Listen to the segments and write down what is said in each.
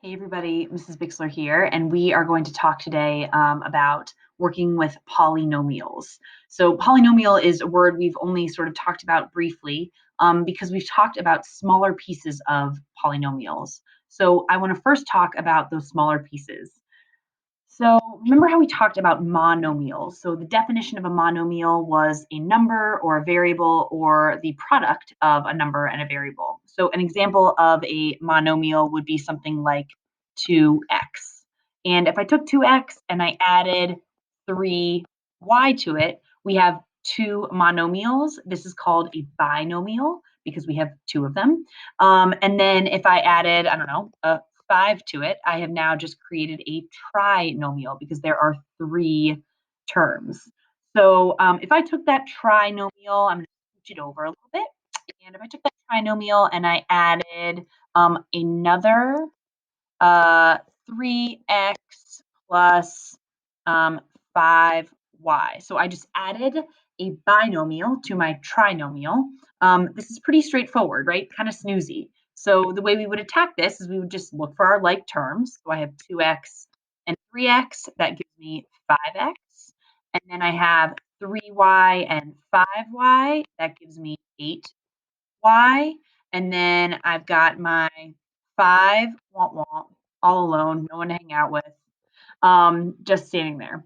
Hey everybody, Mrs. Bixler here, and we are going to talk today about working with polynomials. So polynomial is a word we've only sort of talked about briefly because we've talked about smaller pieces of polynomials. So I want to first talk about those smaller pieces. So remember how we talked about monomials. So the definition of a monomial was a number or a variable or the product of a number and a variable. So an example of a monomial would be something like 2x. And if I took 2x and I added 3y to it, we have two monomials. This is called a binomial because we have two of them. And then if I added, I don't know, a 5 to it, I have now just created a trinomial because there are three terms. So if I took that trinomial, I'm going to switch it over a little bit. And if I took that trinomial and I added another 3x plus 5y. So I just added a binomial to my trinomial. This is pretty straightforward, right? Kind of snoozy. So the way we would attack this is we would just look for our like terms. So I have 2x and 3x. That gives me 5x. And then I have 3y and 5y. That gives me 8y. And then I've got my 5, womp womp, all alone, no one to hang out with, just standing there.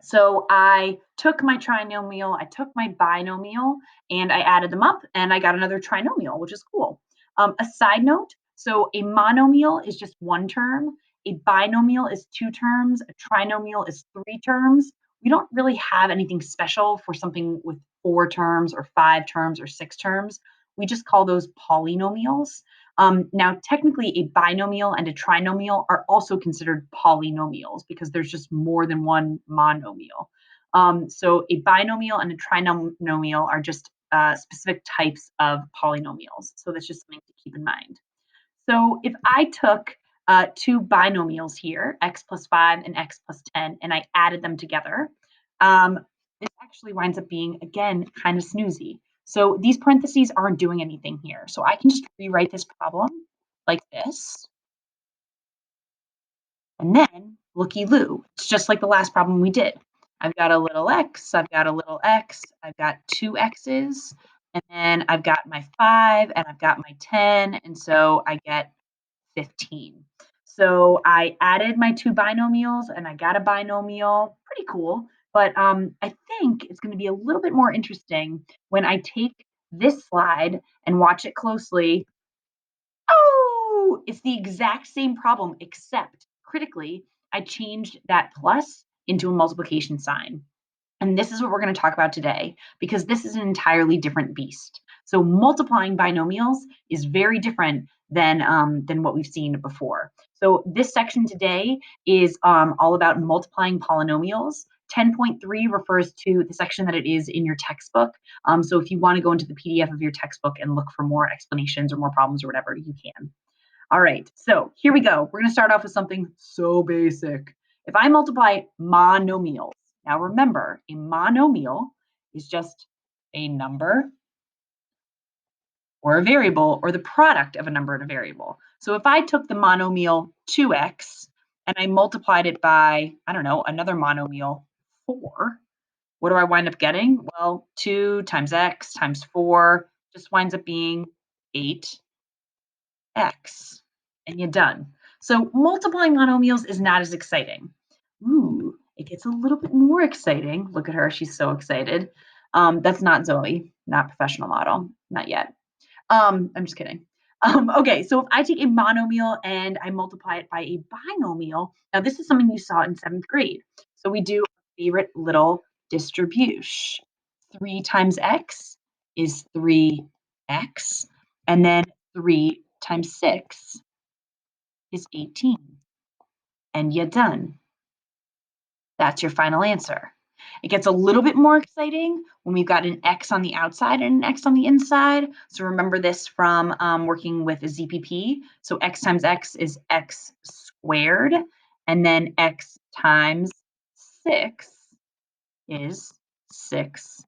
So I took my trinomial, I took my binomial, and I added them up, and I got another trinomial, which is cool. A side note, so a monomial is just one term, a binomial is two terms, a trinomial is three terms. We don't really have anything special for something with four terms or five terms or six terms. We just call those polynomials. Now, technically, a binomial and a trinomial are also considered polynomials because there's just more than one monomial. So a binomial and a trinomial are just specific types of polynomials. So that's just something to keep in mind. So if I took two binomials here, x plus 5 and x plus 10, and I added them together, this actually winds up being, again, kind of snoozy. So these parentheses aren't doing anything here. So I can just rewrite this problem like this. And then looky-loo, it's just like the last problem we did. I've got a little x, I've got a little x, I've got two x's, and then I've got my 5 and I've got my 10, and so I get 15. So I added my two binomials and I got a binomial. Pretty cool. But I think it's going to be a little bit more interesting when I take this slide and watch it closely. Oh, it's the exact same problem, except critically, I changed that plus into a multiplication sign. And this is what we're going to talk about today because this is an entirely different beast. So multiplying binomials is very different than what we've seen before. So this section today is all about multiplying polynomials. 10.3 refers to the section that it is in your textbook. So if you want to go into the PDF of your textbook and look for more explanations or more problems or whatever, you can. All right, so here we go. We're going to start off with something so basic. If I multiply monomials, now remember, a monomial is just a number or a variable or the product of a number and a variable. So if I took the monomial 2x and I multiplied it by, I don't know, another monomial 4, what do I wind up getting? Well, 2 times x times 4 just winds up being 8x, and you're done. So multiplying monomials is not as exciting. Ooh, it gets a little bit more exciting. Look at her, she's so excited. That's not Zoe, not professional model, not yet. I'm just kidding. Okay, so if I take a monomial and I multiply it by a binomial, now this is something you saw in 7th grade. So we do our favorite little distribution. 3 times x is 3x, and then 3 times 6 is 18. And you're done. That's your final answer. It gets a little bit more exciting when we've got an x on the outside and an x on the inside. So remember this from working with a ZPP. So x times x is x squared, and then x times 6 is 6x.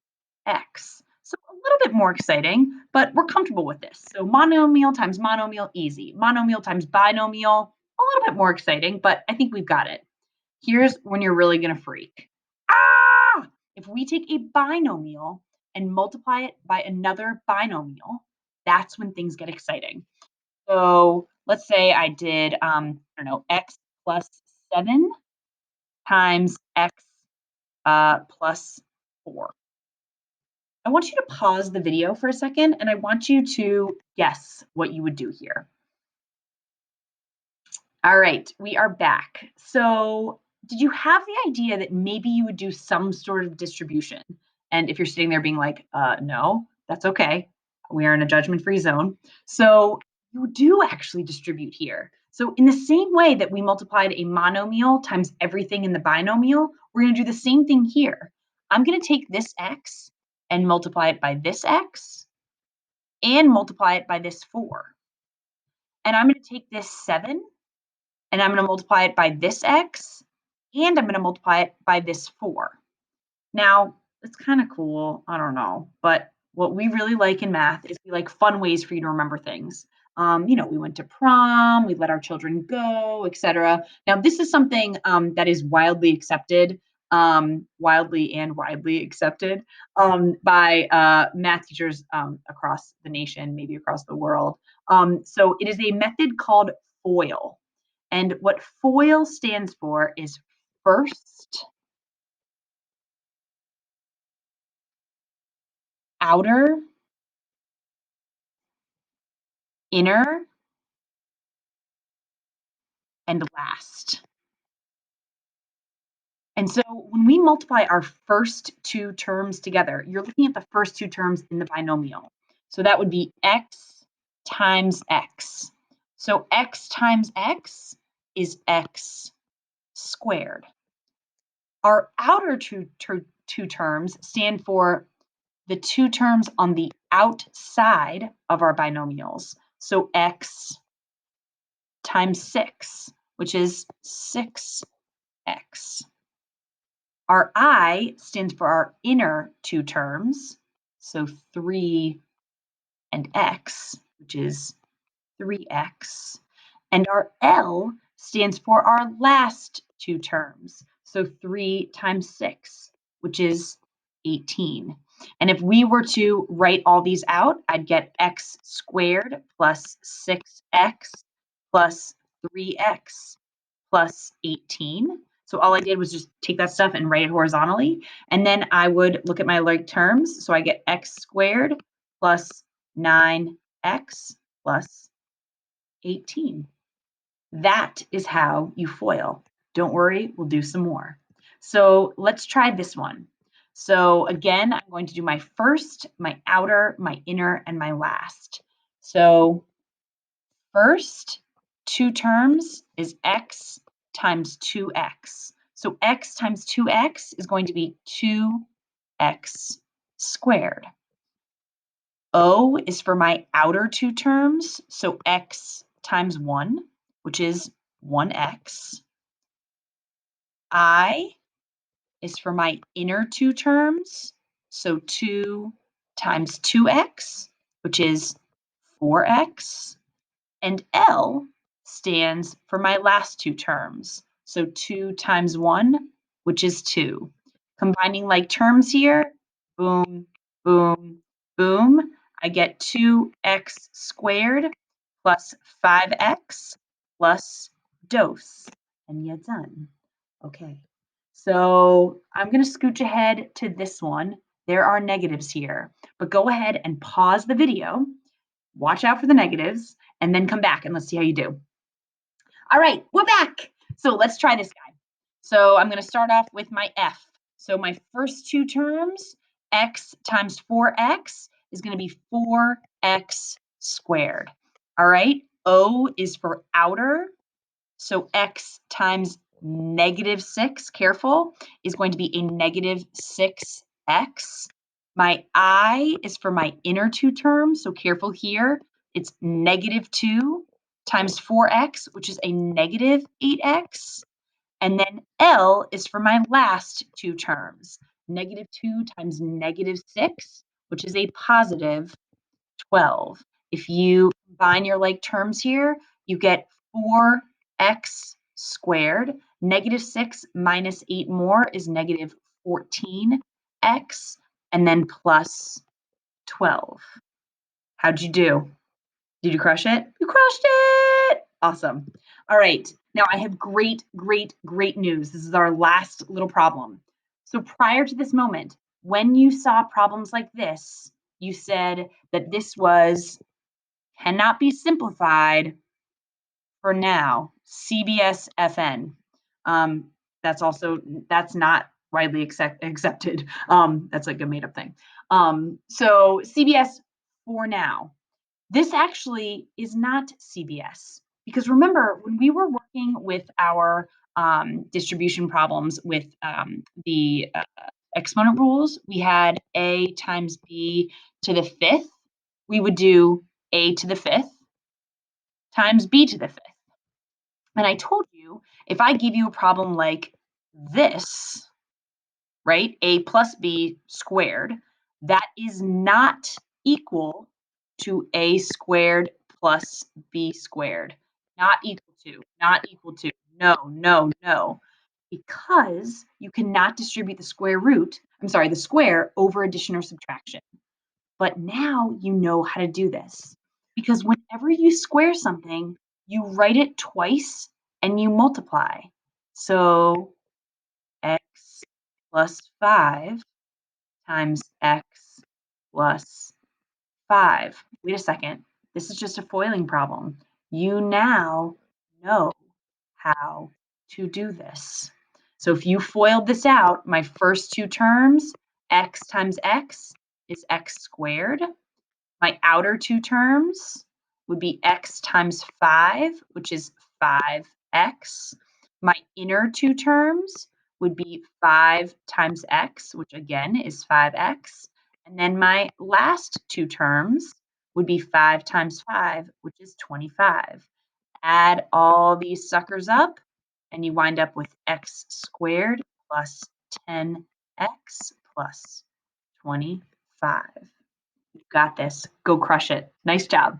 So a little bit more exciting, but we're comfortable with this. So monomial times monomial, easy. Monomial times binomial, a little bit more exciting, but I think we've got it. Here's when you're really going to freak. Ah! If we take a binomial and multiply it by another binomial, that's when things get exciting. So let's say I did, I don't know, x plus 7 times x plus 4. I want you to pause the video for a second and I want you to guess what you would do here. All right, we are back. So, did you have the idea that maybe you would do some sort of distribution? And if you're sitting there being like, no, that's okay. We are in a judgment free zone. So, you do actually distribute here. So, in the same way that we multiplied a monomial times everything in the binomial, we're going to do the same thing here. I'm going to take this x and multiply it by this x and multiply it by this 4. And I'm going to take this 7 and I'm going to multiply it by this x, and I'm going to multiply it by this 4. Now, it's kind of cool. I don't know. But what we really like in math is we like fun ways for you to remember things. We went to prom, we let our children go, etc. Now, this is something that is wildly accepted, widely accepted by math teachers across the nation, maybe across the world. So it is a method called FOIL. And what FOIL stands for is first, outer, inner, and last. And so when we multiply our first two terms together, you're looking at the first two terms in the binomial. So that would be x times x. So x times x is x squared. Our outer two terms stand for the two terms on the outside of our binomials. So x times 6, which is 6x. Our I stands for our inner two terms, so 3 and x, which is 3x. And our L stands for our last two terms, so 3 times 6, which is 18. And if we were to write all these out, I'd get x squared plus 6x plus 3x plus 18. So all I did was just take that stuff and write it horizontally. And then I would look at my like terms. So I get x squared plus 9x plus 18. That is how you FOIL. Don't worry, we'll do some more. So let's try this one. So again, I'm going to do my first, my outer, my inner, and my last. So first two terms is x times 2x. So x times 2x is going to be 2x squared. O is for my outer two terms, so x times 1, which is 1x. I is for my inner two terms, so 2 times 2x, which is 4x. And L stands for my last two terms, so 2 times 1, which is 2. Combining like terms here, boom, boom, boom, I get 2x squared plus 5x plus dose, and you're done. Okay, so I'm going to scooch ahead to this one. There are negatives here, but go ahead and pause the video, watch out for the negatives, and then come back and let's see how you do. All right, we're back. So let's try this guy. So I'm going to start off with my F. So my first two terms, x times 4x, is going to be 4x squared. All right, O is for outer. So x times -6, careful, is going to be a -6x. My I is for my inner two terms, so careful here. It's -2 times 4x, which is a -8x. And then L is for my last two terms, -2 times -6, which is a +12. If you combine your like terms here, you get 4 x squared. -6 minus 8 more is -14x, and then plus 12. How'd you do? Did you crush it? You crushed it! Awesome. All right. Now I have great, great, great news. This is our last little problem. So prior to this moment, when you saw problems like this, you said that this was cannot be simplified for now, CBS FN. Um, that's not widely accepted. That's like a made up thing. So CBS for now. This actually is not CBS because remember when we were working with our distribution problems with the exponent rules, we had a times b to the fifth. We would do a to the fifth times b to the fifth. And I told you if I give you a problem like this, right, a plus b squared, that is not equal to a squared plus b squared. Not equal to, not equal to. No, no, no. Because you cannot distribute the the square over addition or subtraction. But now you know how to do this. Because whenever you square something, you write it twice and you multiply. So x plus 5 times x plus 5. Wait a second. This is just a foiling problem. You now know how to do this. So if you foiled this out, my first two terms, x times x is x squared. My outer two terms would be x times 5, which is 5x. My inner two terms would be 5 times x, which again is 5x. And then my last two terms would be 5 times 5, which is 25. Add all these suckers up, and you wind up with x squared plus 10x plus 25. You got this. Go crush it. Nice job.